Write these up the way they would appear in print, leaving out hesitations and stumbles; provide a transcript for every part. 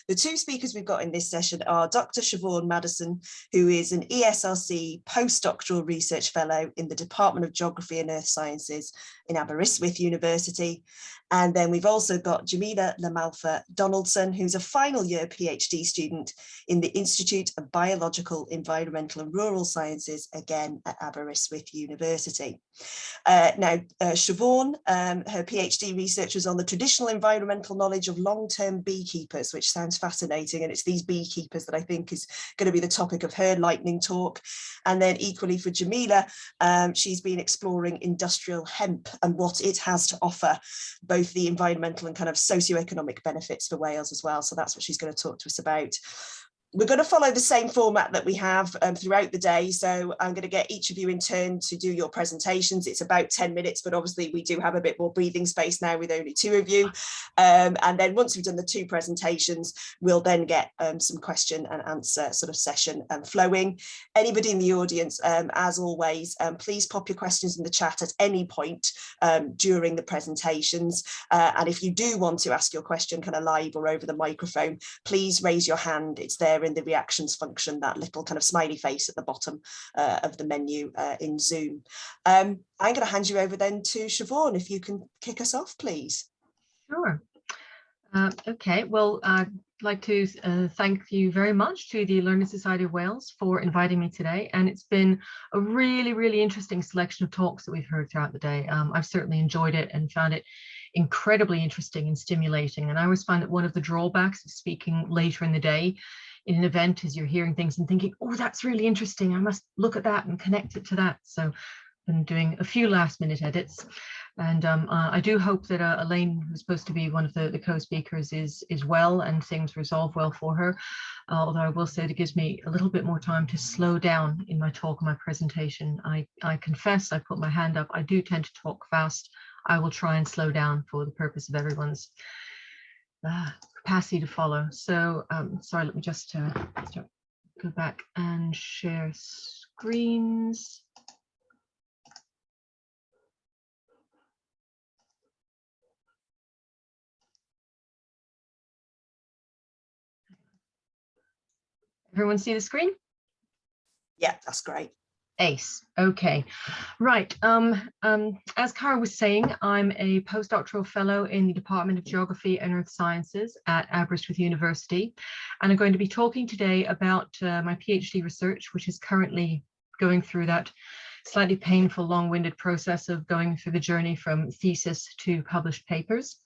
The two speakers we've got in this session are Dr. Siobhan Madison, who is an ESRC postdoctoral research fellow in the Department of Geography and Earth Sciences in Aberystwyth University. And then we've also got Jamila Lamalfa Donaldson, who's a final year PhD student in the Institute of Biological, Environmental and Rural Sciences, again at Aberystwyth University. Siobhan, her PhD research was on the traditional environmental knowledge of long-term beekeepers, which sounds fascinating, and it's these beekeepers that I think is going to be the topic of her lightning talk. And then equally for Jamila, she's been exploring industrial hemp and what it has to offer, both the environmental and kind of socioeconomic benefits for Wales as well. So that's what she's going to talk to us about. We're going to follow the same format that we have throughout the day. So I'm going to get each of you in turn to do your presentations. It's about 10 minutes, but obviously we do have a bit more breathing space now with only two of you. And then once we've done the two presentations, we'll then get some question and answer sort of session flowing. Anybody in the audience, as always, please pop your questions in the chat at any point during the presentations. And if you do want to ask your question kind of live or over the microphone, please raise your hand. It's there in the reactions function, that little kind of smiley face at the bottom of the menu in Zoom. I'm going to hand you over then to Siobhan, if you can kick us off, please. Sure. Okay, well, I'd like to thank you very much to the Learning Society of Wales for inviting me today. And it's been a really, really interesting selection of talks that we've heard throughout the day. I've certainly enjoyed it and found it incredibly interesting and stimulating. And I always find that one of the drawbacks of speaking later in the day in an event is you're hearing things and thinking, oh, that's really interesting, I must look at that and connect it to that. So I've been doing a few last minute edits. And I do hope that Elaine, who's supposed to be one of the co-speakers, is well and things resolve well for her. Although I will say it gives me a little bit more time to slow down in my talk and my presentation. I confess, I put my hand up, I do tend to talk fast. I will try and slow down for the purpose of everyone's capacity to follow. So sorry, let me just go back and share screens. Everyone see the screen? Yeah, that's great. Ace. Okay, right. As Cara was saying, I'm a postdoctoral fellow in the Department of Geography and Earth Sciences at Aberystwyth University, and I'm going to be talking today about my PhD research, which is currently going through that slightly painful, long-winded process of going through the journey from thesis to published papers.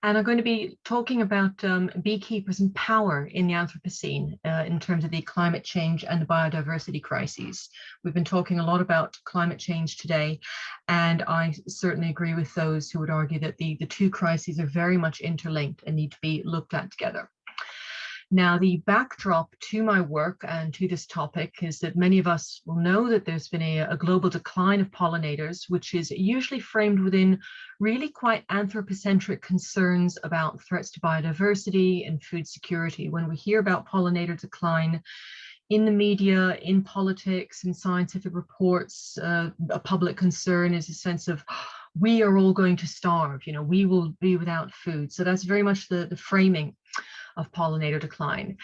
And I'm going to be talking about beekeepers and power in the Anthropocene in terms of the climate change and the biodiversity crises. We've been talking a lot about climate change today, and I certainly agree with those who would argue that the two crises are very much interlinked and need to be looked at together. Now, the backdrop to my work and to this topic is that many of us will know that there's been a global decline of pollinators, which is usually framed within really quite anthropocentric concerns about threats to biodiversity and food security. When we hear about pollinator decline in the media, in politics, in scientific reports, a public concern is a sense of, we are all going to starve, you know, we will be without food. So that's very much the framing of pollinator decline.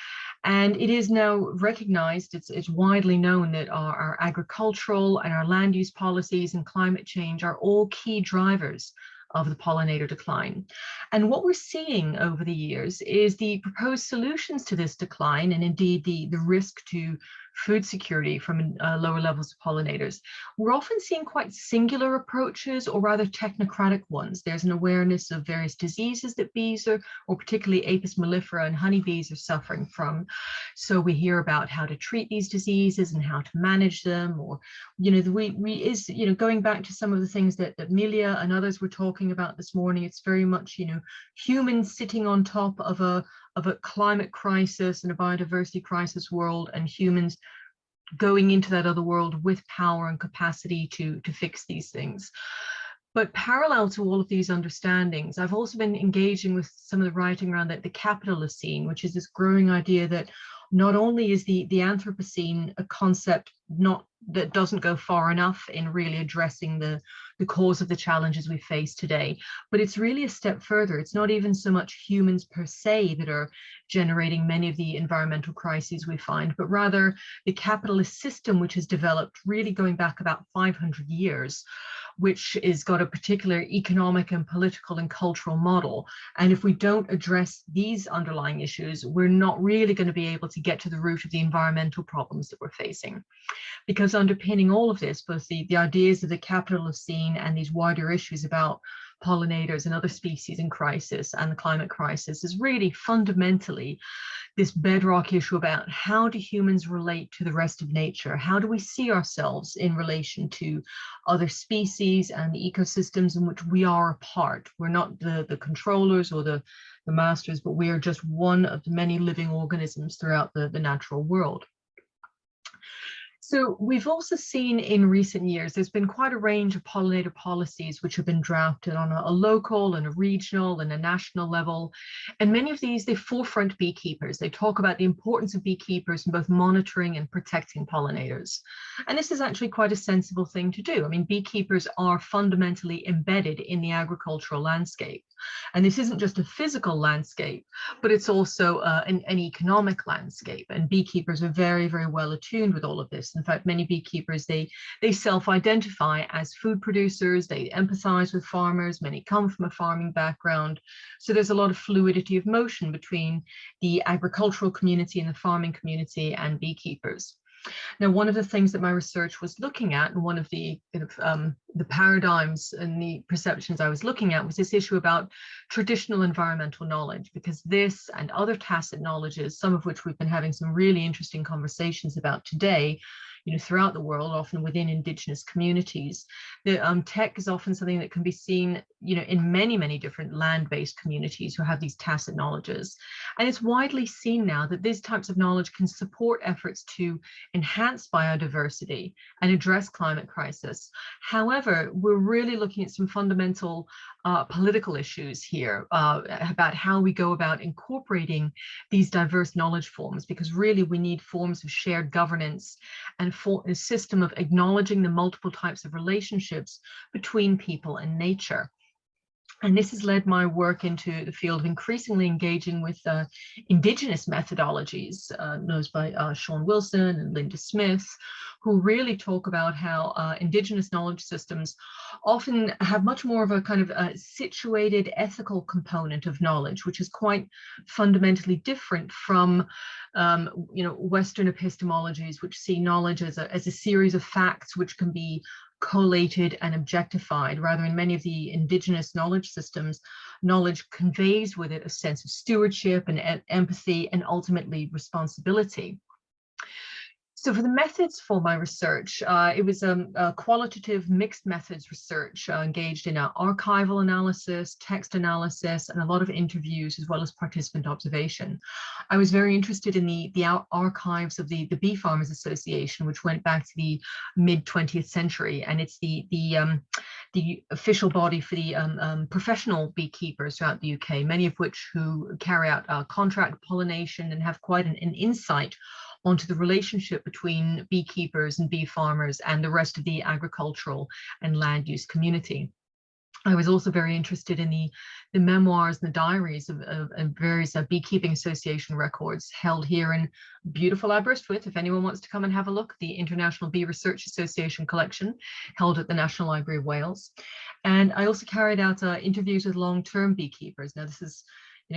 And it is now recognized, it's widely known that our agricultural and our land use policies and climate change are all key drivers of the pollinator decline. And what we're seeing over the years is the proposed solutions to this decline, and indeed the risk to food security from lower levels of pollinators. We're often seeing quite singular approaches, or rather technocratic ones. There's an awareness of various diseases that bees are, or particularly Apis mellifera and honeybees, are suffering from. So we hear about how to treat these diseases and how to manage them, or, you know, going back to some of the things that Milia and others were talking about this morning, it's very much, you know, humans sitting on top of a climate crisis and a biodiversity crisis world, and humans going into that other world with power and capacity to fix these things. But parallel to all of these understandings, I've also been engaging with some of the writing around the capitalocene, which is this growing idea that not only is the Anthropocene a concept not that doesn't go far enough in really addressing the cause of the challenges we face today. But it's really a step further. It's not even so much humans per se that are generating many of the environmental crises we find, but rather the capitalist system, which has developed really going back about 500 years, which has got a particular economic and political and cultural model. And if we don't address these underlying issues, we're not really going to be able to get to the root of the environmental problems that we're facing. Because underpinning all of this, both the ideas of the capitalist scene and these wider issues about pollinators and other species in crisis and the climate crisis, is really fundamentally this bedrock issue about how do humans relate to the rest of nature? How do we see ourselves in relation to other species and the ecosystems in which we are a part? We're not the controllers or the masters, but we are just one of the many living organisms throughout the natural world. So we've also seen in recent years, there's been quite a range of pollinator policies which have been drafted on a local and a regional and a national level. And many of these, they forefront beekeepers. They talk about the importance of beekeepers in both monitoring and protecting pollinators. And this is actually quite a sensible thing to do. I mean, beekeepers are fundamentally embedded in the agricultural landscape. And this isn't just a physical landscape, but it's also an economic landscape. And beekeepers are very, very well attuned with all of this. In fact, many beekeepers, they self-identify as food producers, they empathize with farmers, many come from a farming background. So there's a lot of fluidity of motion between the agricultural community and the farming community and beekeepers. Now, one of the things that my research was looking at, and one of the paradigms and the perceptions I was looking at, was this issue about traditional environmental knowledge, because this and other tacit knowledges, some of which we've been having some really interesting conversations about today, throughout the world, often within Indigenous communities. The tech is often something that can be seen, in many, many different land-based communities who have these tacit knowledges. And it's widely seen now that these types of knowledge can support efforts to enhance biodiversity and address climate crisis. However, we're really looking at some fundamental political issues here about how we go about incorporating these diverse knowledge forms, because really we need forms of shared governance and for a system of acknowledging the multiple types of relationships between people and nature. And this has led my work into the field of increasingly engaging with Indigenous methodologies, known by Sean Wilson and Linda Smith, who really talk about how Indigenous knowledge systems often have much more of a kind of a situated ethical component of knowledge, which is quite fundamentally different from Western epistemologies, which see knowledge as a series of facts which can be collated and objectified. Rather, in many of the Indigenous knowledge systems, knowledge conveys with it a sense of stewardship and empathy and ultimately responsibility. So for the methods for my research, it was a qualitative mixed methods research engaged in archival analysis, text analysis, and a lot of interviews, as well as participant observation. I was very interested in the archives of the Bee Farmers Association, which went back to the mid-20th century, and it's the official body for the professional beekeepers throughout the UK, many of which who carry out contract pollination and have quite an insight onto the relationship between beekeepers and bee farmers and the rest of the agricultural and land use community. I was also very interested in the memoirs and the diaries of various Beekeeping Association records held here in beautiful Aberystwyth. If anyone wants to come and have a look, the International Bee Research Association collection held at the National Library of Wales. And I also carried out interviews with long-term beekeepers. Now, this is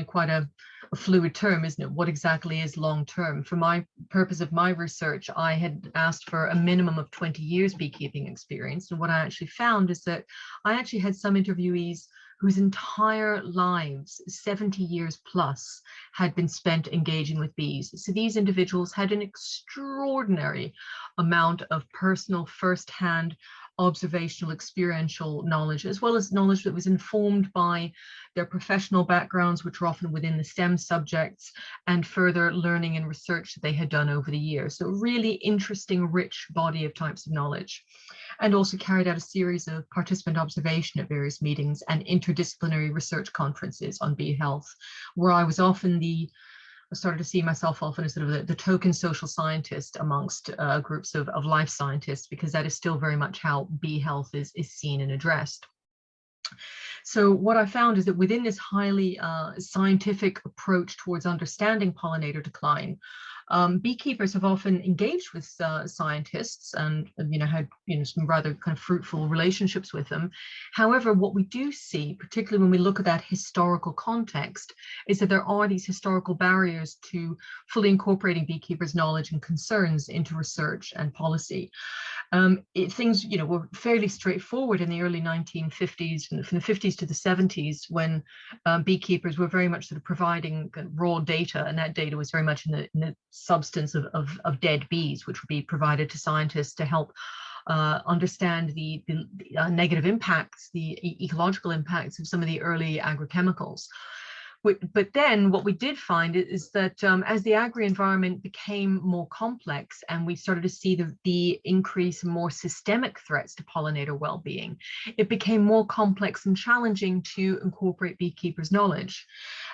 quite a fluid term, isn't it? What exactly is long-term? For my purpose of my research, I had asked for a minimum of 20 years beekeeping experience. And what I actually found is that I actually had some interviewees whose entire lives, 70 years plus, had been spent engaging with bees. So these individuals had an extraordinary amount of personal, first-hand, observational, experiential knowledge, as well as knowledge that was informed by their professional backgrounds, which were often within the STEM subjects, and further learning and research that they had done over the years. So really interesting, rich body of types of knowledge. And also carried out a series of participant observation at various meetings and interdisciplinary research conferences on bee health, where I was often the started to see myself often as sort of the token social scientist amongst groups of life scientists, because that is still very much how bee health is seen and addressed. So what I found is that within this highly scientific approach towards understanding pollinator decline, beekeepers have often engaged with scientists and had some rather kind of fruitful relationships with them. However, what we do see, particularly when we look at that historical context, is that there are these historical barriers to fully incorporating beekeepers' knowledge and concerns into research and policy. Things were fairly straightforward in the early 1950s, and from the 50s to the 70s, when beekeepers were very much sort of providing raw data, and that data was very much in the substance of dead bees, which would be provided to scientists to help understand the negative impacts, the ecological impacts of some of the early agrochemicals. But then what we did find is that as the agri-environment became more complex and we started to see the increase in more systemic threats to pollinator well-being, it became more complex and challenging to incorporate beekeepers' knowledge.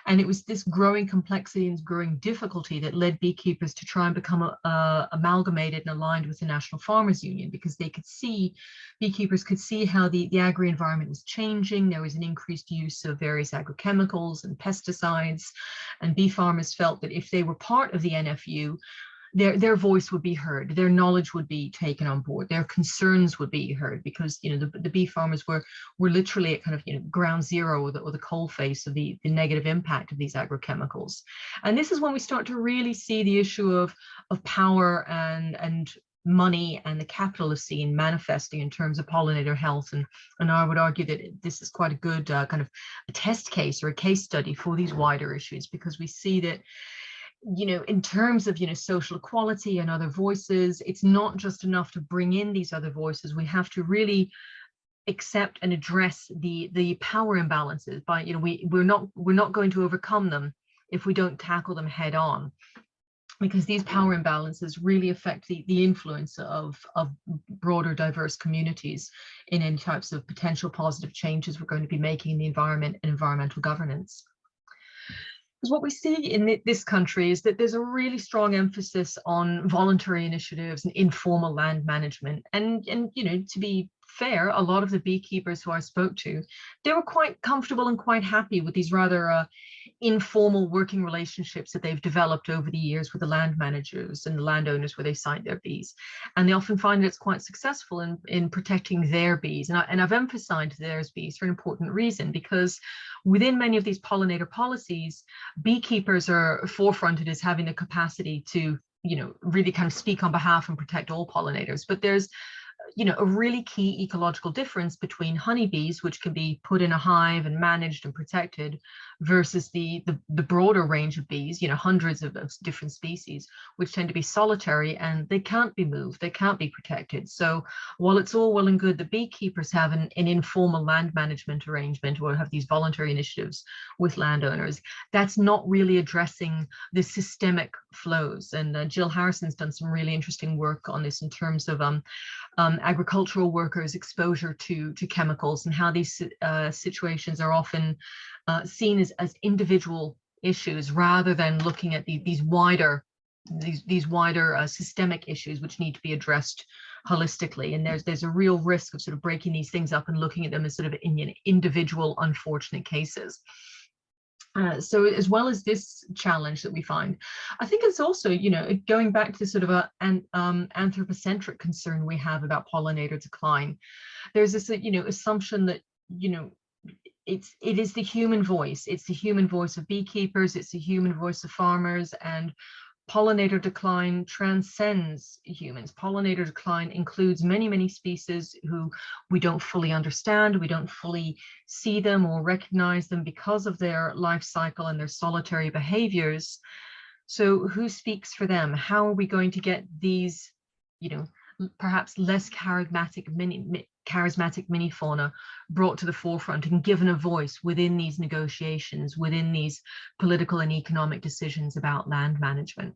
And it was this growing complexity and growing difficulty that led beekeepers to try and become amalgamated and aligned with the National Farmers Union, because beekeepers could see how the agri-environment was changing. There was an increased use of various agrochemicals and pesticides, and bee farmers felt that if they were part of the NFU, their voice would be heard, their knowledge would be taken on board, their concerns would be heard, because the bee farmers were literally at kind of ground zero, or the coal face of the negative impact of these agrochemicals. And this is when we start to really see the issue of power and money and the capitalist scene manifesting in terms of pollinator health. And I would argue that this is quite a good kind of a test case or a case study for these wider issues, because we see that in terms of social equality and other voices, it's not just enough to bring in these other voices. We have to really accept and address the power imbalances. By we're not going to overcome them if we don't tackle them head on, because these power imbalances really affect the influence of broader diverse communities in any types of potential positive changes we're going to be making in the environment and environmental governance. Because what we see in this country is that there's a really strong emphasis on voluntary initiatives and informal land management. And to be fair, a lot of the beekeepers who I spoke to, they were quite comfortable and quite happy with these rather informal working relationships that they've developed over the years with the land managers and the landowners where they site their bees. And they often find that it's quite successful in protecting their bees. And I've emphasized their bees for an important reason, because within many of these pollinator policies, beekeepers are forefronted as having the capacity to really kind of speak on behalf and protect all pollinators. But there's a really key ecological difference between honeybees, which can be put in a hive and managed and protected, versus the broader range of bees, hundreds of different species, which tend to be solitary and they can't be moved, they can't be protected. So while it's all well and good that beekeepers have an informal land management arrangement or have these voluntary initiatives with landowners, that's not really addressing the systemic flows. And Jill Harrison's done some really interesting work on this in terms of agricultural workers' exposure to chemicals, and how these situations are often seen as individual issues rather than looking at these wider systemic issues which need to be addressed holistically. And there's a real risk of sort of breaking these things up and looking at them as sort of individual unfortunate cases. So as well as this challenge that we find, I think it's also, going back to sort of an anthropocentric concern we have about pollinator decline. There's this, assumption that, it is the human voice. It's the human voice of beekeepers. It's the human voice of farmers, and pollinator decline transcends humans. Pollinator decline includes many, many species who we don't fully understand. We don't fully see them or recognize them because of their life cycle and their solitary behaviors. So who speaks for them? How are we going to get these, perhaps less charismatic mini fauna brought to the forefront and given a voice within these negotiations, within these political and economic decisions about land management?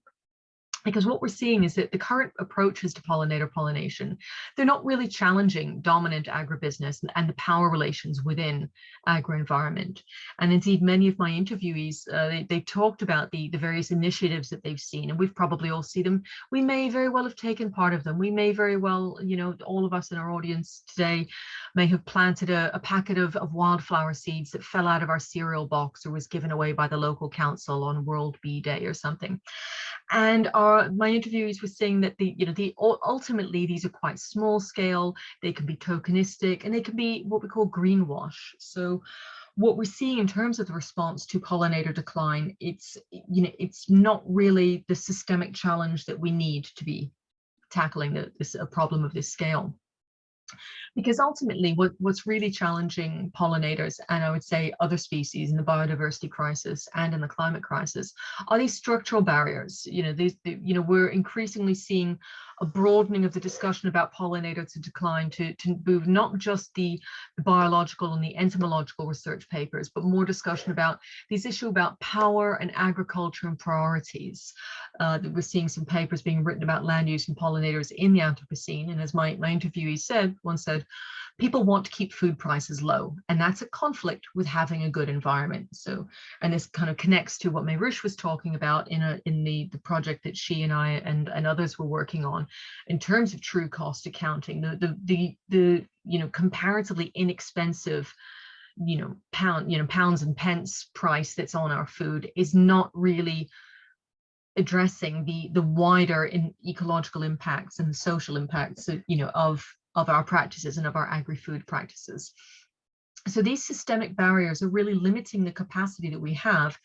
Because what we're seeing is that the current approaches to pollinator pollination, they're not really challenging dominant agribusiness and the power relations within agri-environment. And indeed, many of my interviewees, they talked about the various initiatives that they've seen, and we've probably all seen them. We may very well have taken part of them. We may very well, you know, all of us in our audience today may have planted a packet of wildflower seeds that fell out of our cereal box or was given away by the local council on World Bee Day or something. And my interviewees were saying that ultimately these are quite small scale, they can be tokenistic, and they can be what we call greenwash. So what we're seeing in terms of the response to pollinator decline, it's not really the systemic challenge that we need to be tackling a problem of this scale. Because ultimately what's really challenging pollinators, and I would say other species in the biodiversity crisis and in the climate crisis, are these structural barriers. We're increasingly seeing a broadening of the discussion about pollinators to decline to move not just the biological and the entomological research papers, but more discussion about this issue about power and agriculture and priorities. That we're seeing some papers being written about land use and pollinators in the Anthropocene. And as my interviewee once said, people want to keep food prices low, and that's a conflict with having a good environment. So, and this kind of connects to what Mayrush was talking about in the project that she and I and others were working on in terms of true cost accounting, the comparatively inexpensive pounds and pence price that's on our food is not really addressing the wider ecological impacts and the social impacts of our practices and of our agri-food practices. So these systemic barriers are really limiting the capacity that we have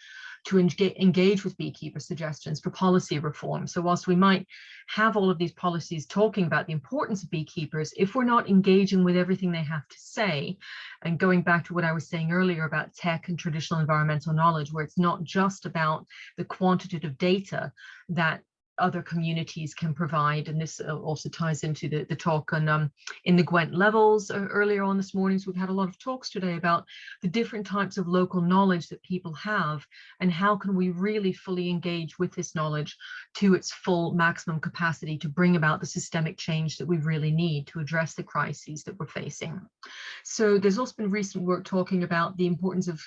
to engage with beekeeper suggestions for policy reform. So whilst we might have all of these policies talking about the importance of beekeepers, if we're not engaging with everything they have to say, and going back to what I was saying earlier about tech and traditional environmental knowledge, where it's not just about the quantitative data that other communities can provide, and this also ties into the talk on in the Gwent levels earlier on this morning. So we've had a lot of talks today about the different types of local knowledge that people have, and how can we really fully engage with this knowledge to its full maximum capacity to bring about the systemic change that we really need to address the crises that we're facing. So there's also been recent work talking about the importance of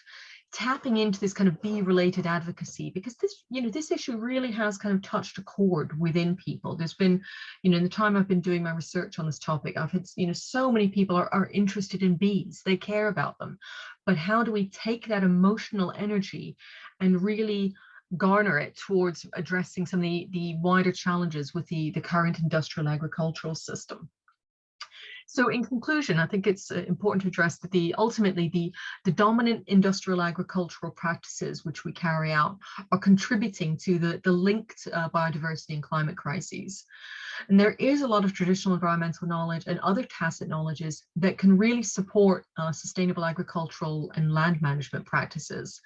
tapping into this kind of bee-related advocacy, because this issue really has kind of touched a chord within people. There's been, in the time I've been doing my research on this topic, I've had, so many people are interested in bees, they care about them, but how do we take that emotional energy and really garner it towards addressing some of the wider challenges with the current industrial agricultural system? So in conclusion, I think it's important to address that ultimately the dominant industrial agricultural practices which we carry out are contributing to the linked biodiversity and climate crises. And there is a lot of traditional environmental knowledge and other tacit knowledges that can really support sustainable agricultural and land management practices.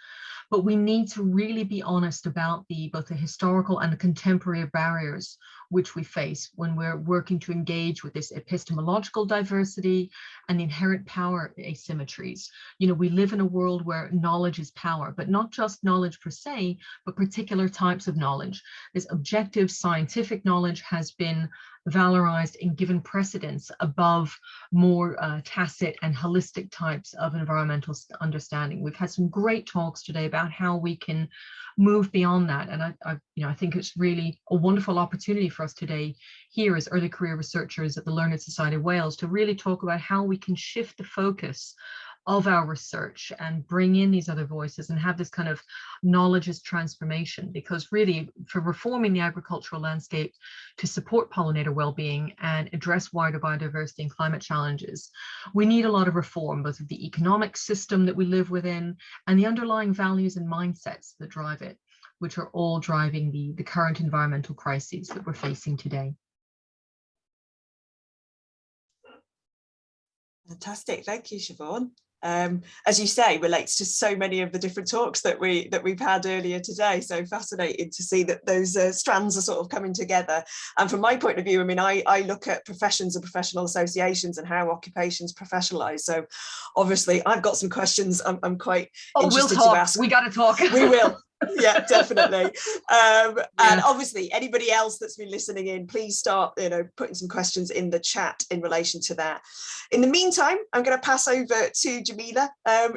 But we need to really be honest about both the historical and the contemporary barriers which we face when we're working to engage with this epistemological diversity and inherent power asymmetries. We live in a world where knowledge is power, but not just knowledge per se, but particular types of knowledge. This objective scientific knowledge has been valorized and given precedence above more tacit and holistic types of environmental understanding. We've had some great talks today about how we can move beyond that, and I think it's really a wonderful opportunity for us today here as early career researchers at the Learned Society of Wales to really talk about how we can shift the focus of our research and bring in these other voices and have this kind of knowledge as transformation, because really for reforming the agricultural landscape to support pollinator well-being and address wider biodiversity and climate challenges, we need a lot of reform, both of the economic system that we live within and the underlying values and mindsets that drive it, which are all driving the current environmental crises that we're facing today. Fantastic, thank you, Siobhan. As you say, relates to so many of the different talks that we've had earlier today. So fascinating to see that those strands are sort of coming together. And from my point of view, I mean, I look at professions and professional associations and how occupations professionalize. So obviously, I've got some questions I'm quite interested to ask. We got to talk. We will. Yeah, definitely. And obviously anybody else that's been listening in, please start, putting some questions in the chat in relation to that. In the meantime, I'm going to pass over to Jamila.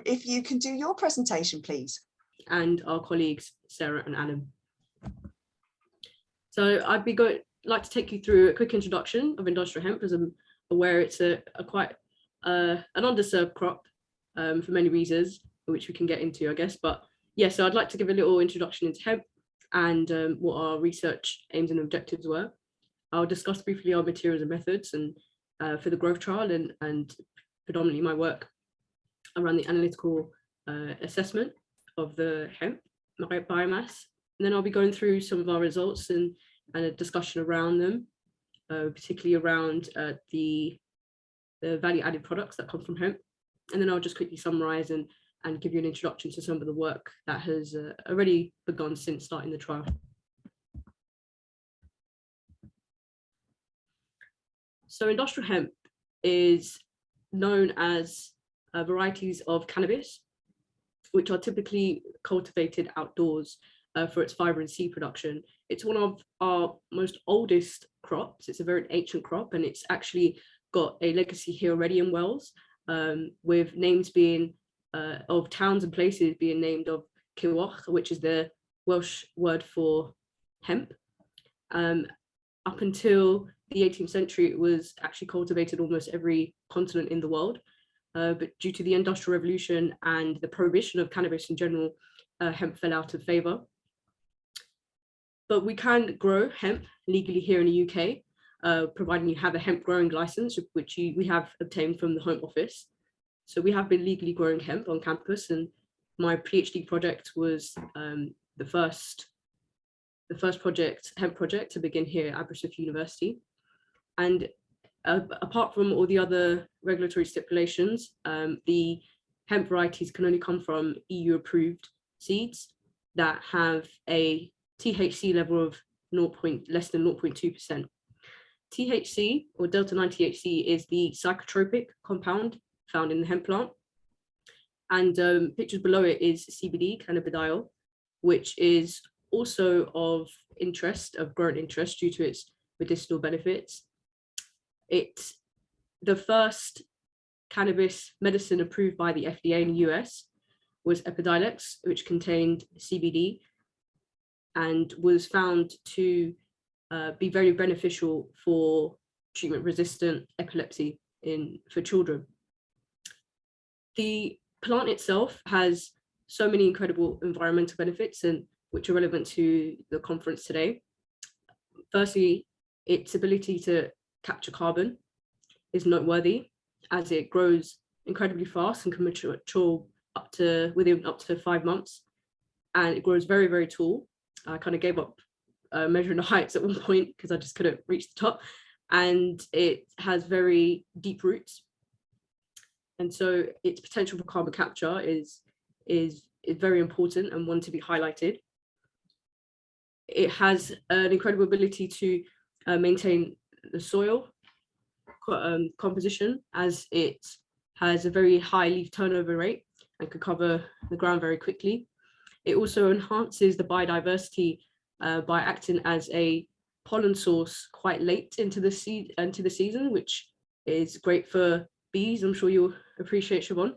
If you can do your presentation, please. And our colleagues, Sarah and Adam. So I'd like to take you through a quick introduction of industrial hemp, as I'm aware it's a quite an underserved crop for many reasons, which we can get into, I guess. But yeah, so I'd like to give a little introduction into hemp and what our research aims and objectives were. I'll discuss briefly our materials and methods and for the growth trial and predominantly my work around the analytical assessment of the hemp biomass. And then I'll be going through some of our results and a discussion around them, particularly around the value added products that come from hemp. And then I'll just quickly summarize and give you an introduction to some of the work that has already begun since starting the trial. So industrial hemp is known as varieties of cannabis, which are typically cultivated outdoors for its fiber and seed production. It's one of our most oldest crops. It's a very ancient crop, and it's actually got a legacy here already in Wales, with names being of towns and places being named of Cilwch, which is the Welsh word for hemp. Up until the 18th century, it was actually cultivated almost every continent in the world. But due to the Industrial Revolution and the prohibition of cannabis in general, hemp fell out of favour. But we can grow hemp legally here in the UK, providing you have a hemp growing licence, which we have obtained from the Home Office. So we have been legally growing hemp on campus, and my PhD project was the first hemp project to begin here at Aberystwyth University. And apart from all the other regulatory stipulations, the hemp varieties can only come from EU approved seeds that have a THC level of less than 0.2%. THC, or delta-9 THC, is the psychotropic compound found in the hemp plant. And pictured below it is CBD, cannabidiol, which is also of growing interest due to its medicinal benefits. It's the first cannabis medicine approved by the FDA in the US was Epidiolex, which contained CBD and was found to be very beneficial for treatment-resistant epilepsy for children. The plant itself has so many incredible environmental benefits, and which are relevant to the conference today. Firstly, its ability to capture carbon is noteworthy, as it grows incredibly fast and can mature within up to 5 months, and it grows very, very tall. I kind of gave up measuring the heights at one point because I just couldn't reach the top, and it has very deep roots, and so its potential for carbon capture is very important and one to be highlighted. It has an incredible ability to maintain the soil composition, as it has a very high leaf turnover rate and can cover the ground very quickly. It also enhances the biodiversity by acting as a pollen source quite late into the season, which is great for bees. I'm sure you'll appreciate, Siobhan.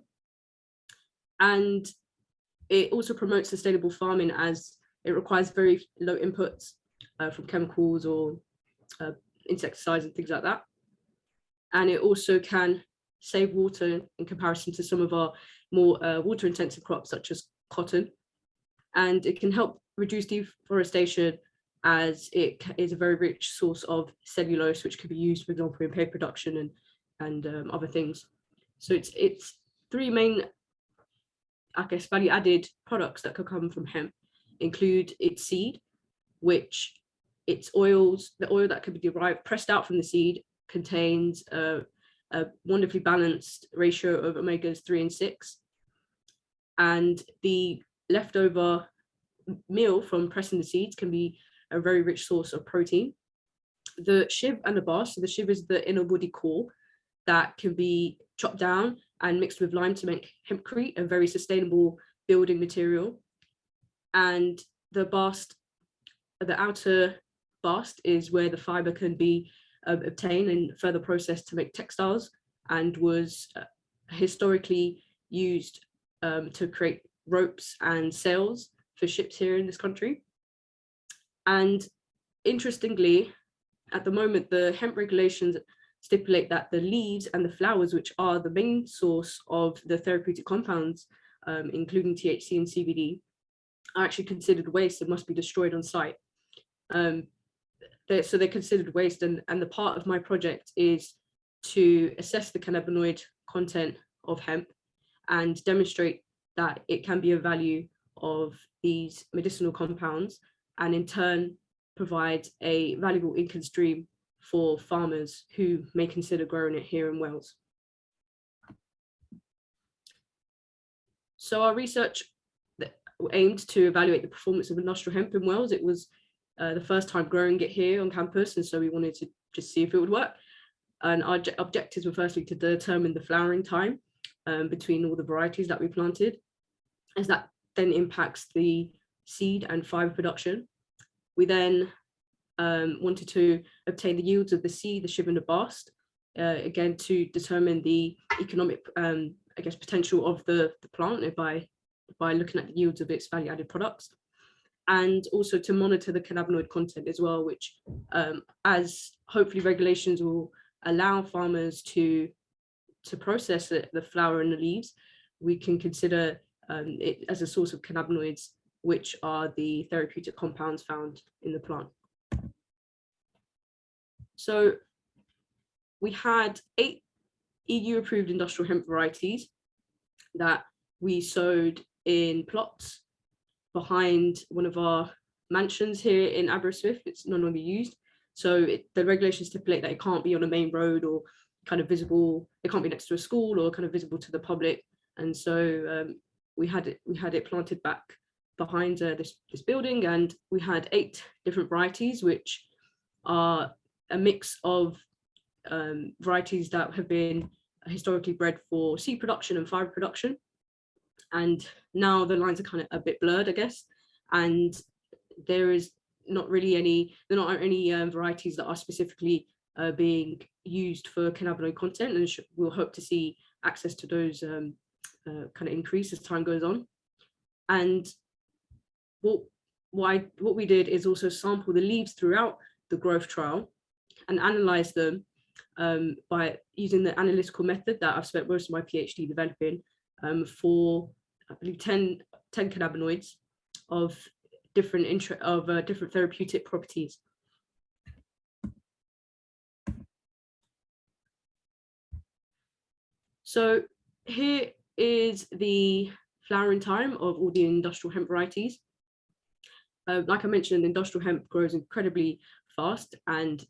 And it also promotes sustainable farming, as it requires very low inputs from chemicals or insecticides and things like that. And it also can save water in comparison to some of our more water intensive crops such as cotton. And it can help reduce deforestation, as it is a very rich source of cellulose, which could be used, for example, in paper production and other things. So it's three main, I guess, value added products that could come from hemp include its seed, which its oils, the oil that could be pressed out from the seed, contains a wonderfully balanced ratio of omegas 3 and 6. And the leftover meal from pressing the seeds can be a very rich source of protein. The shib and the bast, so the shib is the inner woody core that can be chopped down and mixed with lime to make hempcrete, a very sustainable building material. and the outer bast is where the fiber can be obtained and further processed to make textiles, and was historically used to create ropes and sails for ships here in this country. And interestingly, at the moment, the hemp regulations stipulate that the leaves and the flowers, which are the main source of the therapeutic compounds, including THC and CBD, are actually considered waste and must be destroyed on site. So they're considered waste, and the part of my project is to assess the cannabinoid content of hemp and demonstrate that it can be a value of these medicinal compounds, and in turn provide a valuable income stream for farmers who may consider growing it here in Wales. So our research aimed to evaluate the performance of industrial hemp in Wales. It was the first time growing it here on campus, and so we wanted to just see if it would work. And our objectives were firstly to determine the flowering time between all the varieties that we planted, as that then impacts the seed and fiber production. We then wanted to obtain the yields of the seed, the shib and the bast, again to determine the economic, potential of the plant by looking at the yields of its value-added products, and also to monitor the cannabinoid content as well, which as hopefully regulations will allow farmers to process the flower and the leaves, we can consider it as a source of cannabinoids, which are the therapeutic compounds found in the plant. So we had 8 EU-approved industrial hemp varieties that we sowed in plots behind one of our mansions here in Aberystwyth. It's no longer used. So the regulations stipulate that it can't be on a main road or kind of visible. It can't be next to a school or kind of visible to the public. And so we had it planted back behind this building, and we had 8 different varieties, which are a mix of varieties that have been historically bred for seed production and fiber production. And now the lines are kind of a bit blurred, I guess, and there are not any varieties that are specifically being used for cannabinoid content, and we'll hope to see access to those kind of increase as time goes on. And what we did is also sample the leaves throughout the growth trial and analyze them by using the analytical method that I've spent most of my PhD developing for, I believe, 10 cannabinoids of different therapeutic properties. So here is the flowering time of all the industrial hemp varieties. Like I mentioned, industrial hemp grows incredibly fast, and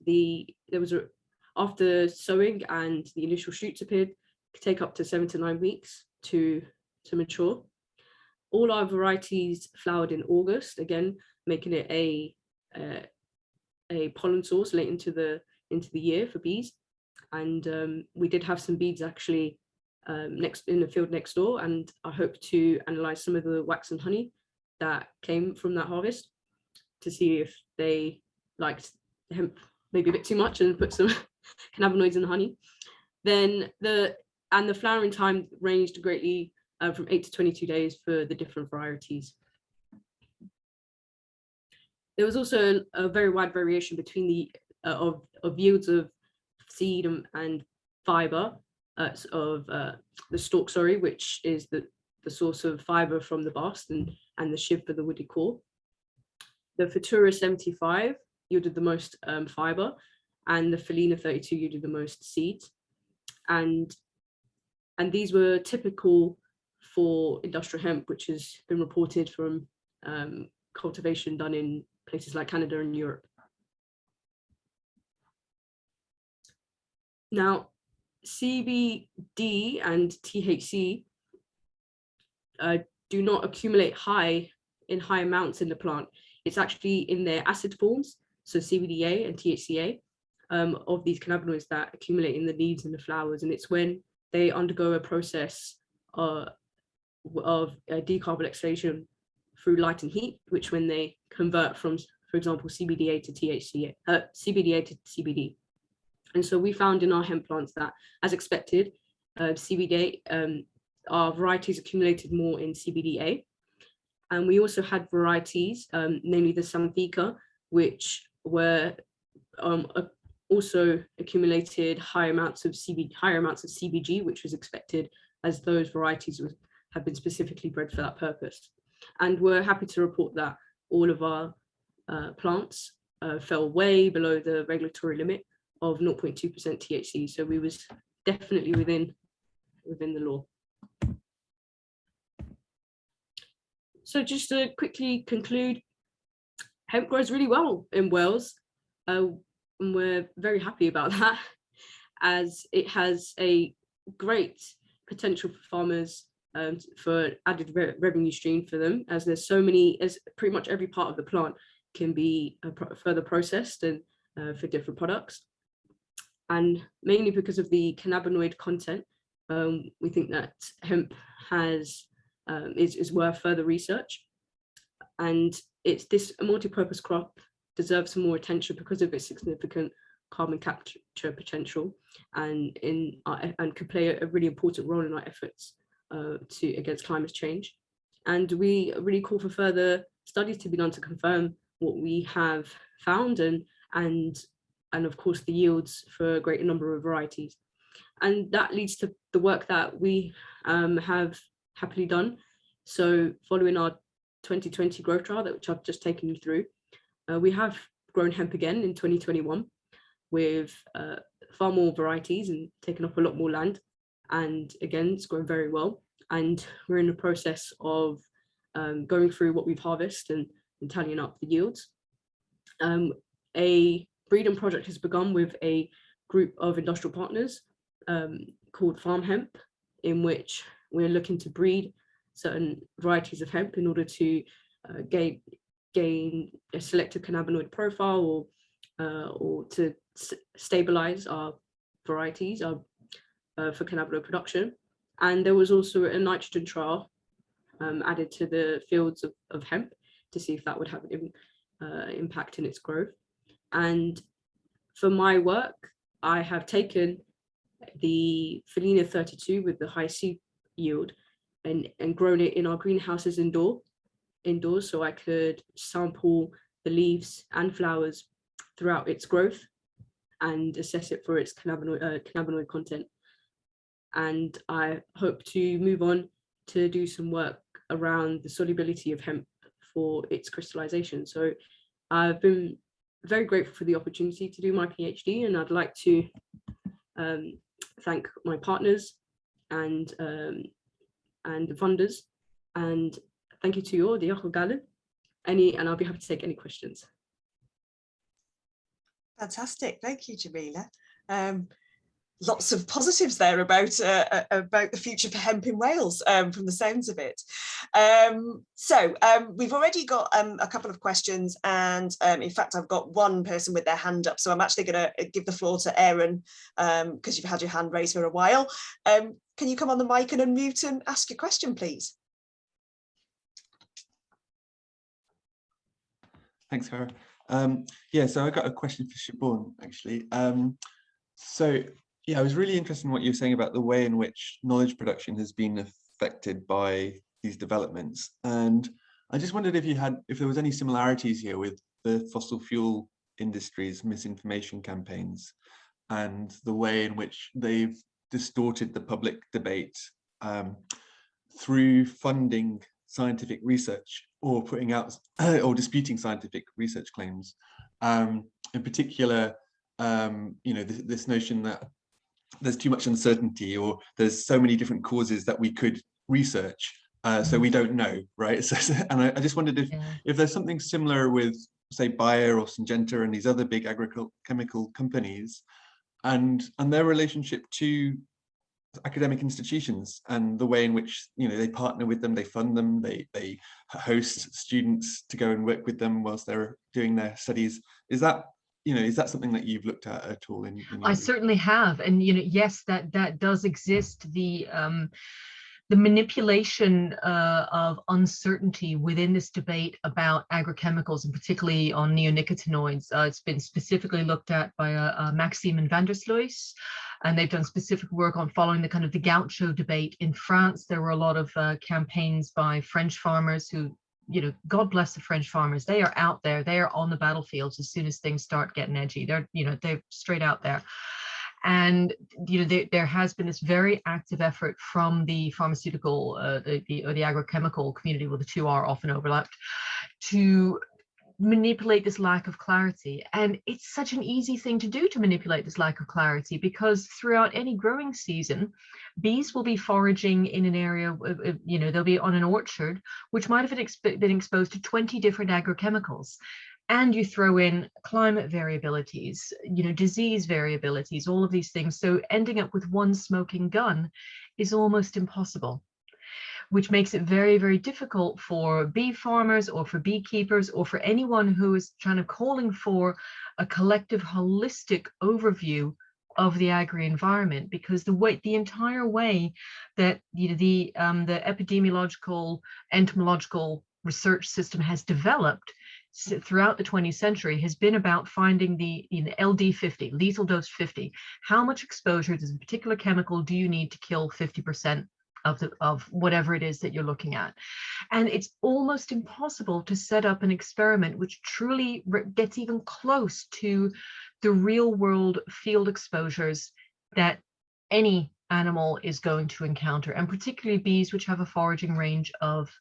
after sowing and the initial shoots appeared, it could take up to 7 to 9 weeks to mature. All our varieties flowered in August, again making it a pollen source late into the year for bees. And we did have some bees actually in the field next door, and I hope to analyze some of the wax and honey that came from that harvest to see if they liked the hemp maybe a bit too much and put some cannabinoids in the honey. Then the flowering time ranged greatly from 8 to 22 days for the different varieties. There was also a very wide variation between the of yields of seed and fiber of the stalk, which is the source of fiber from the bast and the shib for the woody core. The Phatura 75 yielded the most fiber, and the Felina 32 yielded the most seeds. And these were typical for industrial hemp, which has been reported from cultivation done in places like Canada and Europe. Now, CBD and THC do not accumulate in high amounts in the plant. It's actually in their acid forms, so CBDA and THCA, of these cannabinoids that accumulate in the leaves and the flowers, and it's when they undergo a process of decarboxylation through light and heat, which when they convert from, for example, CBDA to THC, CBDA to CBD. And so we found in our hemp plants that, as expected, CBDA, our varieties accumulated more in CBDA. And we also had varieties, namely the Samthika, which were also accumulated higher amounts of CBG, which was expected, as those varieties have been specifically bred for that purpose. And we're happy to report that all of our plants fell way below the regulatory limit of 0.2% THC. So we was definitely within the law. So just to quickly conclude, hemp grows really well in Wales, and we're very happy about that, as it has a great potential for farmers, for added revenue stream for them, as there's so many, as pretty much every part of the plant can be further processed and for different products. And mainly because of the cannabinoid content, we think that hemp is worth further research. And it's this multi-purpose crop deserves some more attention because of its significant carbon capture potential, and can play a really important role in our efforts against climate change. And we really call for further studies to be done to confirm what we have found, and of course the yields for a greater number of varieties. And that leads to the work that we have happily done. So following our 2020 growth trial, which I've just taken you through, we have grown hemp again in 2021 with far more varieties and taken up a lot more land. And again, it's grown very well. And we're in the process of going through what we've harvested and tallying up the yields. A breeding project has begun with a group of industrial partners called Farm Hemp, in which we're looking to breed certain varieties of hemp in order to gain a selective cannabinoid profile, or to stabilize our varieties for cannabinoid production. And there was also a nitrogen trial added to the fields of hemp to see if that would have an impact in its growth. And for my work, I have taken the Felina 32 with the high seed yield and grown it in our greenhouses indoors, so I could sample the leaves and flowers throughout its growth and assess it for its cannabinoid content. And I hope to move on to do some work around the solubility of hemp for its crystallization. So I've been very grateful for the opportunity to do my PhD, and I'd like to thank my partners and the funders, and thank you to you all, Diolch o galon. And I'll be happy to take any questions. Fantastic, thank you, Jamila. Lots of positives there about the future for hemp in Wales, from the sounds of it. So we've already got a couple of questions, and in fact I've got one person with their hand up, so I'm actually going to give the floor to Aaron, because you've had your hand raised for a while. Can you come on the mic and unmute and ask your question, please? Thanks, Cara. Yeah, so I got a question for Siobhan, actually. So yeah, I was really interested in what you were saying about the way in which knowledge production has been affected by these developments. And I just wondered if there was any similarities here with the fossil fuel industry's misinformation campaigns and the way in which they've distorted the public debate through funding scientific research or putting out or disputing scientific research claims. In particular, this notion that there's too much uncertainty, or there's so many different causes that we could research, so we don't know, right? So, and I just wondered if there's something similar with, say, Bayer or Syngenta and these other big agrochemical companies, and their relationship to academic institutions and the way in which they partner with them, they fund them, they host students to go and work with them whilst they're doing their studies. Is that something that you've looked at all? I certainly have, and yes, that does exist. the manipulation of uncertainty within this debate about agrochemicals, and particularly on neonicotinoids. It's been specifically looked at by Maxime and van der Sluis, and they've done specific work on following the kind of the gaucho debate in France. There were a lot of campaigns by French farmers who, you know, God bless the French farmers. They are out there. They are on the battlefields as soon as things start getting edgy. They're, you know, they're straight out there. And you know, there has been this very active effort from the pharmaceutical, the agrochemical community, where the two are often overlapped, to manipulate this lack of clarity. And it's such an easy thing to do, to manipulate this lack of clarity, because throughout any growing season, bees will be foraging in an area, you know, they'll be on an orchard which might have been exposed to 20 different agrochemicals. And you throw in climate variabilities, you know, disease variabilities, all of these things. So ending up with one smoking gun is almost impossible, which makes it very, very difficult for bee farmers or for beekeepers or for anyone who is kind of calling for a collective holistic overview of the agri-environment, because the entire way that, you know, the epidemiological, entomological research system has developed throughout the 20th century has been about finding the LD50, lethal dose 50. How much exposure does a particular chemical do you need to kill 50% of whatever it is that you're looking at? And it's almost impossible to set up an experiment which truly gets even close to the real world field exposures that any animal is going to encounter, and particularly bees, which have a foraging range of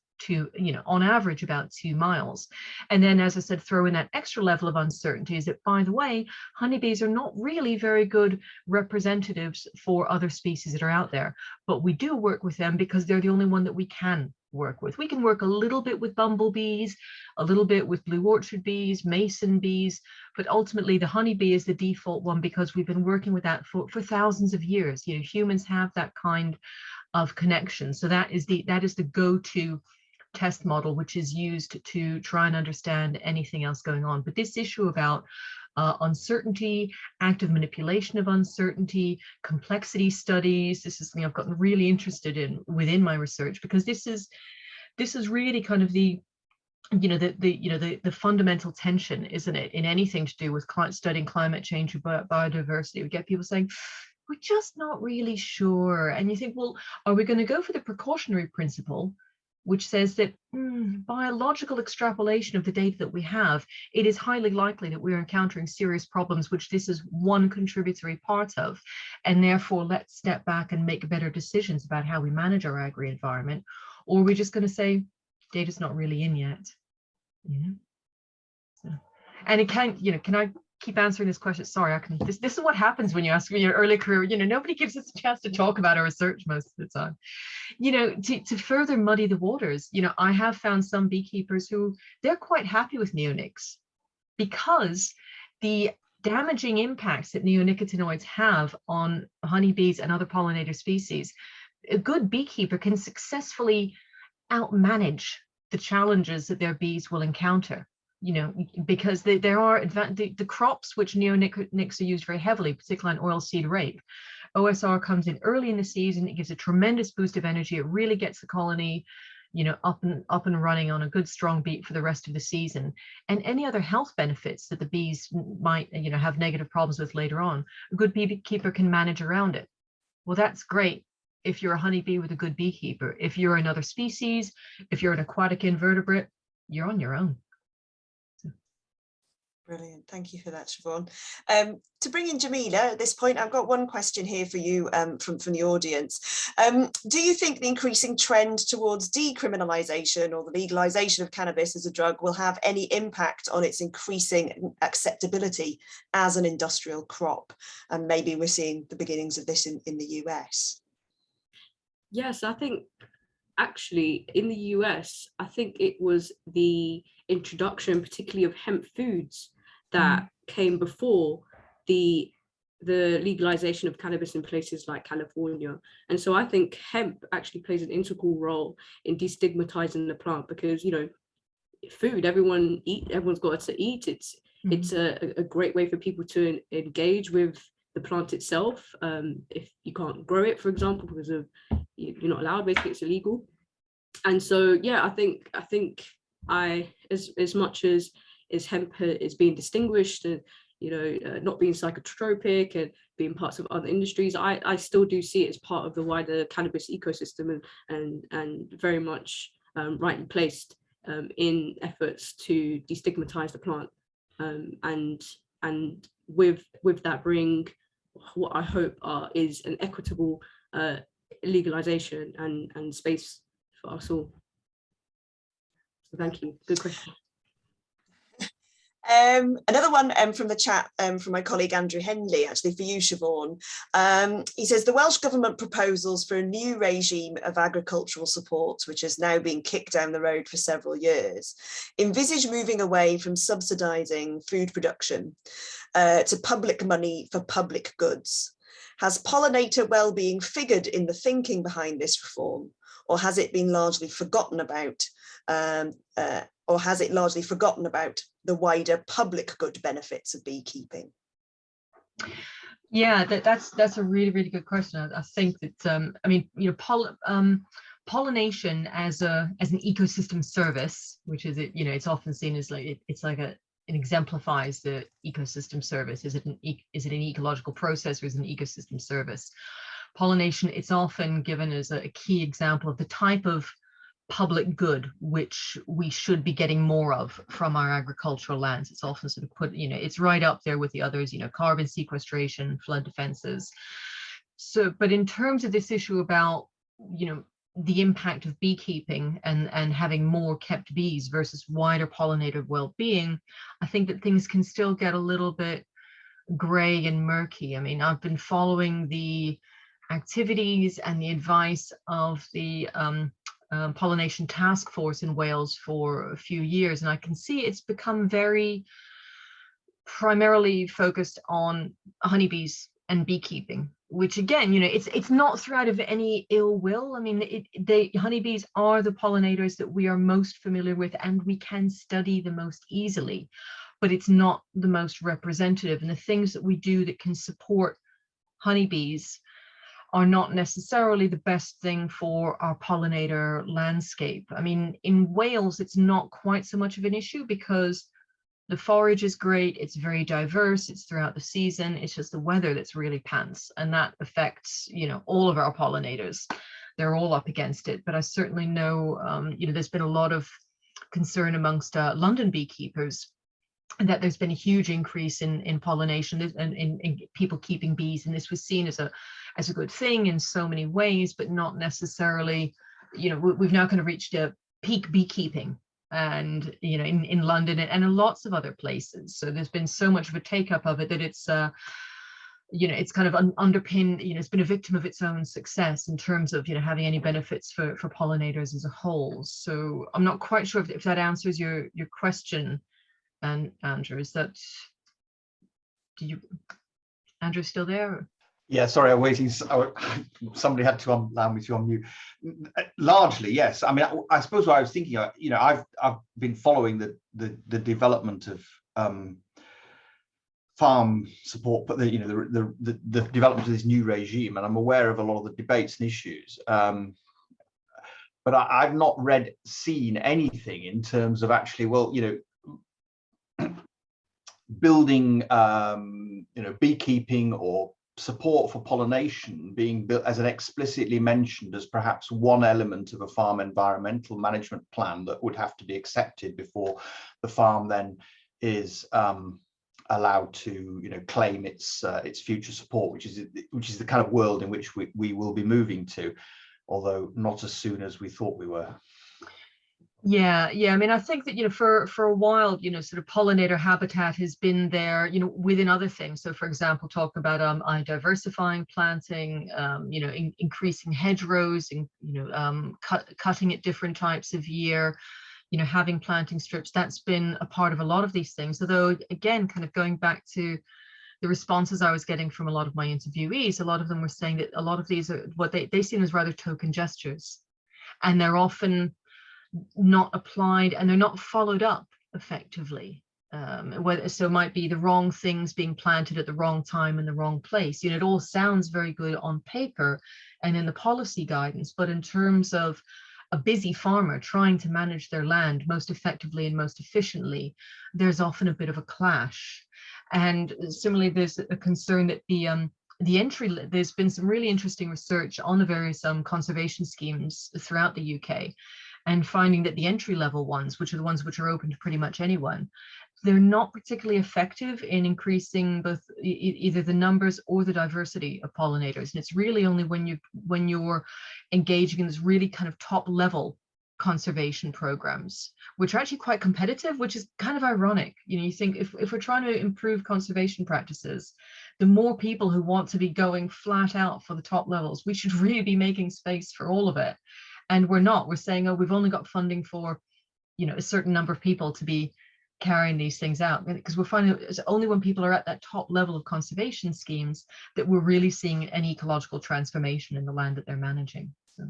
on average about 2 miles. And then, as I said, throw in that extra level of uncertainty is that, by the way, honeybees are not really very good representatives for other species that are out there, but we do work with them because they're the only one that we can work with. We can work a little bit with bumblebees, a little bit with blue orchard bees, mason bees, but ultimately the honeybee is the default one because we've been working with that for thousands of years. You know, humans have that kind of connection. So that is the go-to test model, which is used to try and understand anything else going on. But this issue about uncertainty, active manipulation of uncertainty, complexity studies, this is something I've gotten really interested in within my research, because this is really kind of the fundamental tension, isn't it, in anything to do with studying climate change and biodiversity. We get people saying, we're just not really sure. And you think, well, are we going to go for the precautionary principle, which says that biological extrapolation of the data that we have, it is highly likely that we're encountering serious problems, which this is one contributory part of, and therefore let's step back and make better decisions about how we manage our agri-environment? Or are we just going to say data's not really in yet? So, and it can I keep answering this question? Sorry, this is what happens when you ask me your early career. Nobody gives us a chance to talk about our research most of the time. To further muddy the waters, I have found some beekeepers who they're quite happy with neonics, because the damaging impacts that neonicotinoids have on honeybees and other pollinator species, a good beekeeper can successfully outmanage the challenges that their bees will encounter. Because there are, in fact, the crops which neonics are used very heavily, particularly on oilseed rape. OSR comes in early in the season. It gives a tremendous boost of energy. It really gets the colony, up and running on a good strong beat for the rest of the season. And any other health benefits that the bees might, have negative problems with later on, a good beekeeper can manage around it. Well, that's great if you're a honeybee with a good beekeeper. If you're another species, if you're an aquatic invertebrate, you're on your own. Brilliant. Thank you for that, Siobhan. To bring in Jamila at this point, I've got one question here for you from the audience. Do you think the increasing trend towards decriminalisation or the legalisation of cannabis as a drug will have any impact on its increasing acceptability as an industrial crop? And maybe we're seeing the beginnings of this in the US. Yes, I think actually in the US, I think it was the introduction, particularly of hemp foods, that came before the legalization of cannabis in places like California. And so I think hemp actually plays an integral role in destigmatizing the plant, because food, everyone's got to eat. It's a great way for people to engage with the plant itself. If you can't grow it, for example, because of you're not allowed. Basically, it's illegal. And so, yeah, I think as much as hemp is being distinguished and, you know, not being psychotropic and being parts of other industries, I still do see it as part of the wider cannabis ecosystem, and very much rightly placed in efforts to destigmatize the plant, and with that bring what I hope is an equitable legalization and space for us all. So thank you. Good question. Another one from the chat from my colleague Andrew Henley, actually for you, Siobhan. He says the Welsh Government proposals for a new regime of agricultural support, which has now been kicked down the road for several years, envisage moving away from subsidising food production to public money for public goods. Has pollinator well-being figured in the thinking behind this reform, or has it been largely forgotten about? Or has it largely forgotten about the wider public good benefits of beekeeping? Yeah, that's a really, really good question. I think that I mean, you know, pollination as an ecosystem service, which is it, you know, it's often seen as like it exemplifies the ecosystem service. Is it an ecological process, or is it an ecosystem service? Pollination, it's often given as a key example of the type of public good which we should be getting more of from our agricultural lands. It's often sort of put, you know, it's right up there with the others, you know, carbon sequestration, flood defenses. So, but in terms of this issue about, you know, the impact of beekeeping and having more kept bees versus wider pollinator well-being, I think that things can still get a little bit gray and murky. I mean, I've been following the activities and the advice of the pollination task force in Wales for a few years, and I can see it's become very primarily focused on honeybees and beekeeping, which again, you know, it's not throughout of any ill will. I mean, honeybees are the pollinators that we are most familiar with and we can study the most easily, but it's not the most representative. And the things that we do that can support honeybees are not necessarily the best thing for our pollinator landscape. I mean, in Wales, it's not quite so much of an issue because the forage is great, it's very diverse, it's throughout the season, it's just the weather that's really pants, and that affects, you know, all of our pollinators. They're all up against it, but I certainly know, you know, there's been a lot of concern amongst London beekeepers that there's been a huge increase in pollination and in people keeping bees, and this was seen as a good thing in so many ways, but not necessarily, you know, we've now kind of reached a peak beekeeping, and you know, in London and in lots of other places. So there's been so much of a take up of it that it's you know, it's kind of underpinned, you know, it's been a victim of its own success in terms of, you know, having any benefits for pollinators as a whole. So I'm not quite sure if that answers your question. And Andrew, is that, Andrew still there? Yeah, sorry, I'm waiting. Somebody had to allow me to unmute. Largely, yes. I mean, I suppose what I was thinking, you know, I've been following the development of farm support, but you know, the development of this new regime, and I'm aware of a lot of the debates and issues. But I've not seen anything in terms of actually, well, you know, building you know, beekeeping or support for pollination being built as an explicitly mentioned as perhaps one element of a farm environmental management plan that would have to be accepted before the farm then is allowed to, you know, claim its future support, which is the kind of world in which we will be moving to, although not as soon as we thought we were. Yeah, I mean, I think that, you know, for a while, you know, sort of pollinator habitat has been there, you know, within other things. So for example, talk about diversifying planting, you know, increasing hedgerows, and you know, cutting at different types of year, you know, having planting strips. That's been a part of a lot of these things. Although again, kind of going back to the responses I was getting from a lot of my interviewees, a lot of them were saying that a lot of these are what they seen as rather token gestures, and they're often not applied and they're not followed up effectively. So it might be the wrong things being planted at the wrong time in the wrong place. It all sounds very good on paper and in the policy guidance, but in terms of a busy farmer trying to manage their land most effectively and most efficiently, there's often a bit of a clash. And similarly, there's a concern that there's been some really interesting research on the various conservation schemes throughout the UK, and finding that the entry level ones, which are the ones which are open to pretty much anyone, they're not particularly effective in increasing both either the numbers or the diversity of pollinators. And it's really only when you're engaging in this really kind of top level conservation programs, which are actually quite competitive, which is kind of ironic. You think if we're trying to improve conservation practices, the more people who want to be going flat out for the top levels, we should really be making space for all of it. And we're not. We're saying, oh, we've only got funding for, a certain number of people to be carrying these things out, because we're finding it's only when people are at that top level of conservation schemes that we're really seeing an ecological transformation in the land that they're managing. So.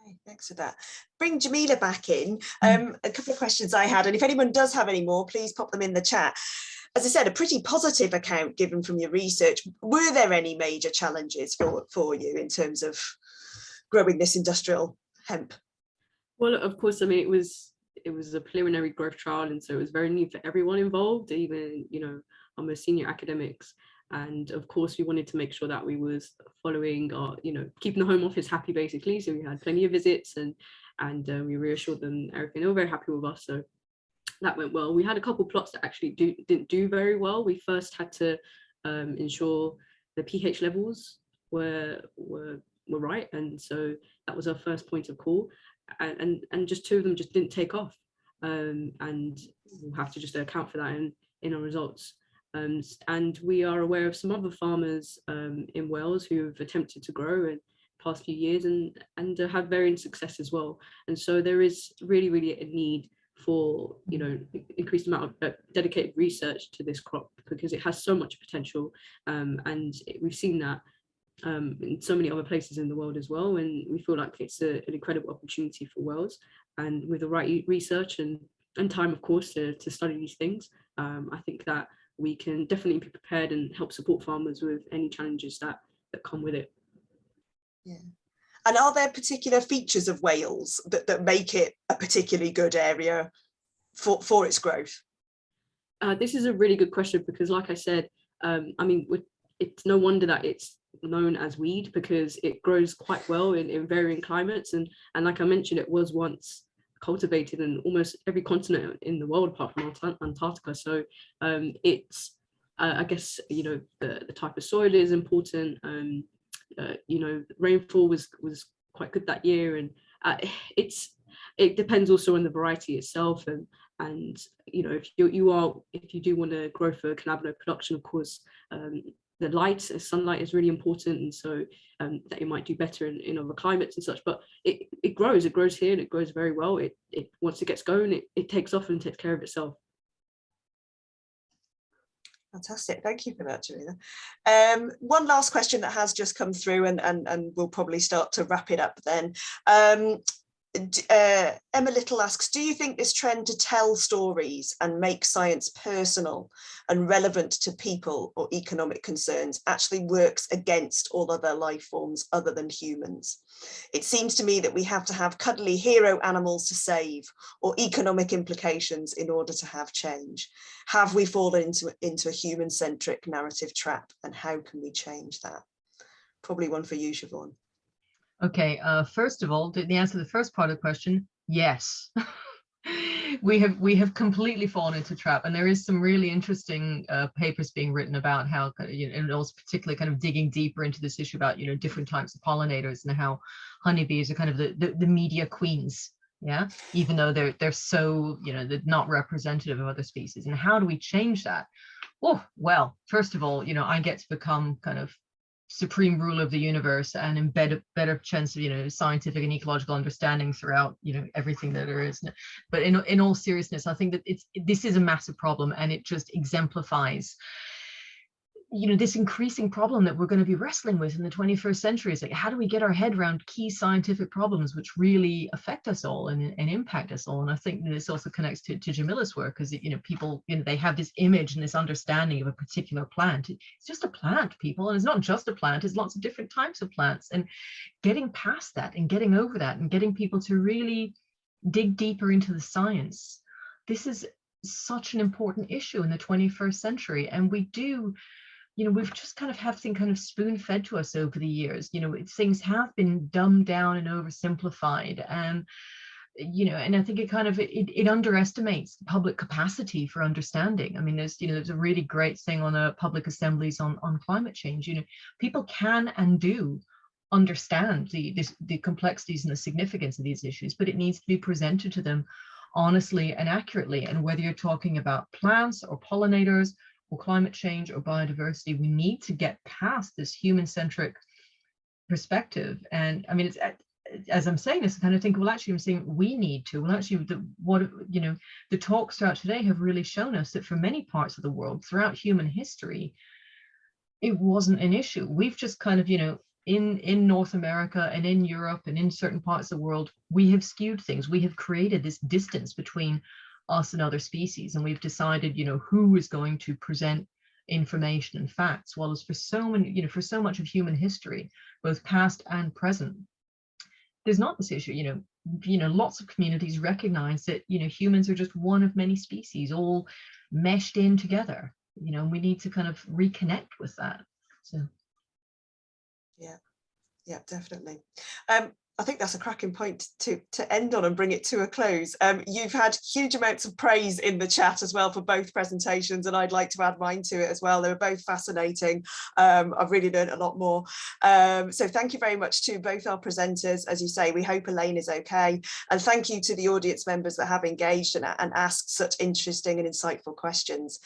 Okay, thanks for that. Bring Jamila back in. A couple of questions I had, and if anyone does have any more, please pop them in the chat. As I said, a pretty positive account given from your research. Were there any major challenges for you in terms of growing this industrial hemp? Well, of course, I mean, it was a preliminary growth trial, and so it was very new for everyone involved, even almost senior academics. And of course, we wanted to make sure that we was following our, keeping the Home Office happy, basically. So we had plenty of visits, and we reassured them everything. They were very happy with us, so that went well. We had a couple plots that actually didn't do very well. We first had to ensure the pH levels were right, and so that was our first point of call. And just 2 of them just didn't take off, and we'll have to just account for that in our results. And we are aware of some other farmers in Wales who have attempted to grow in the past few years and have varying success as well. And so there is really a need for increased amount of dedicated research to this crop, because it has so much potential, and we've seen that in so many other places in the world as well, and we feel like it's an incredible opportunity for Wales, and with the right research and time, of course, to study these things, I think that we can definitely be prepared and help support farmers with any challenges that come with it. Yeah. And are there particular features of Wales that make it a particularly good area for its growth? This is a really good question, because like I said, I mean, it's no wonder that it's known as weed, because it grows quite well in varying climates, and like I mentioned, it was once cultivated in almost every continent in the world apart from Antarctica. So it's I guess the type of soil is important. Rainfall was quite good that year, and it depends also on the variety itself, and if you do want to grow for cannabinoid production, of course, the sunlight is really important, and so that it might do better in other climates and such. But it grows here, and it grows very well. It once it gets going, it takes off and takes care of itself. Fantastic, thank you for that, Jamila. One last question that has just come through, and we'll probably start to wrap it up then. Emma Little asks, do you think this trend to tell stories and make science personal and relevant to people or economic concerns actually works against all other life forms other than humans? It seems to me that we have to have cuddly hero animals to save, or economic implications, in order to have change. Have we fallen into a human-centric narrative trap, and how can we change that? Probably one for you, Siobhan. Okay, first of all, the answer to the first part of the question, yes. we have completely fallen into trap, and there is some really interesting papers being written about how, and also particularly kind of digging deeper into this issue about different types of pollinators, and how honeybees are kind of the media queens, yeah, even though they're so they're not representative of other species. And how do we change that? Oh, well, first of all, I get to become kind of supreme ruler of the universe and embed a better chance of scientific and ecological understanding throughout everything that there is. But in all seriousness, I think that this is a massive problem, and it just exemplifies you know, this increasing problem that we're going to be wrestling with in the 21st century is like, how do we get our head around key scientific problems which really affect us all and impact us all? And I think this also connects to Jamila's work, because, you know, people, you know, they have this image and this understanding of a particular plant. It's just a plant, people, and it's not just a plant, it's lots of different types of plants. And getting past that and getting over that and getting people to really dig deeper into the science. This is such an important issue in the 21st century. And we do, you know, we've just kind of have things kind of spoon fed to us over the years. You know, things have been dumbed down and oversimplified. And, you know, and I think it kind of, it underestimates the public capacity for understanding. I mean, there's, you know, there's a really great thing on public assemblies on climate change. You know, people can and do understand the complexities and the significance of these issues, but it needs to be presented to them honestly and accurately. And whether you're talking about plants or pollinators or climate change or biodiversity, we need to get past this human-centric perspective. And I mean, it's, as I'm saying this, I kind of think, well, actually, I'm saying we need to. Well, actually, you know, the talks throughout today have really shown us that for many parts of the world, throughout human history, it wasn't an issue. We've just kind of, you know, in North America and in Europe and in certain parts of the world, we have skewed things. We have created this distance between us and other species, and we've decided, you know, who is going to present information and facts. While as for so many, you know, for so much of human history, both past and present, there's not this issue. You know, lots of communities recognize that, you know, humans are just one of many species, all meshed in together. You know, and we need to kind of reconnect with that. So, yeah, definitely. I think that's a cracking point to end on and bring it to a close. You've had huge amounts of praise in the chat as well for both presentations, and I'd like to add mine to it as well. They were both fascinating. I've really learned a lot more. So thank you very much to both our presenters. As you say, we hope Elaine is okay. And thank you to the audience members that have engaged and asked such interesting and insightful questions.